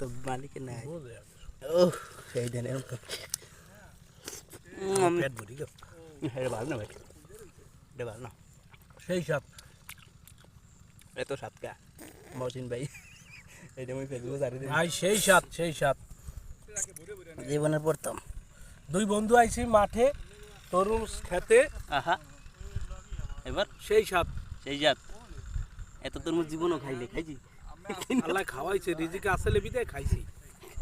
তো মালিক নাই ও সেই দেন এরকম পেট ভরি গেল এটা ভালো না ভাই এটা ভালো না সেই সাপ এত সাপ কা মহসিন ভাই এটা আমি ফেসবুকে ছাড়ি দিই ভাই সেই সাপ জীবনের প্রথম দুই বন্ধু আইছি মাঠে তরমুজ খেতে আহা এবার সেই সাপ সেই জাত এত তরমুজ জীবনও খাইলে খাইছি আল্লাহ খাওয়াইছে রিজিকে আসলে বিদায় খাইছি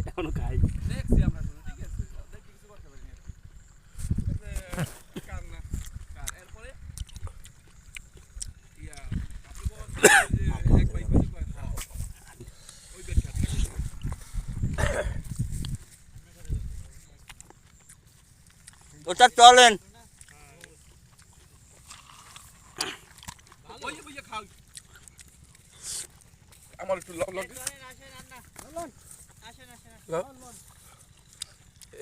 এখনো খাই দেখছি আমরা শুনে ঠিক আছে দেখি কিছু করতে পারি না কার না কার এরপরে ইয়া আপনি বল এক ভাই ভাই ওই বেট খেতে ওটা চলেন ওই ওই খাও আমার একটু লগ লগ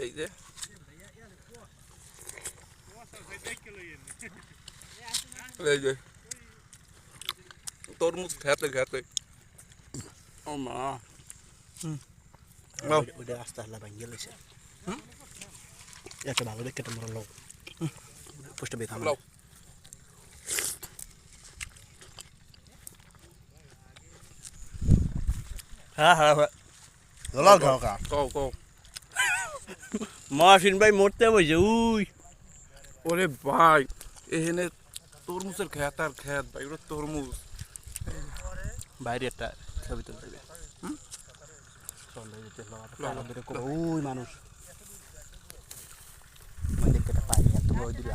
এই যে এই যে তরমুজ খেতে খেতে ও মা ওটা আস্তে আল্লাহ ভাঙিয়ে গেছে একটা ভালো দেখে তোমরা লোক পুষ্ট বেকাম হ্যাঁ হ্যাঁ হ্যাঁ লাল খাও কা কও কও মহসিন ভাই মরতে বসে উই ওরে ভাই এখানে তরমুজের খেত আর খেত ভাই ওটা তরমুজ বাইরে একটা ছবি তুলতে হবে ওই মানুষ দেখতে পাই তোমরা ওই দিকে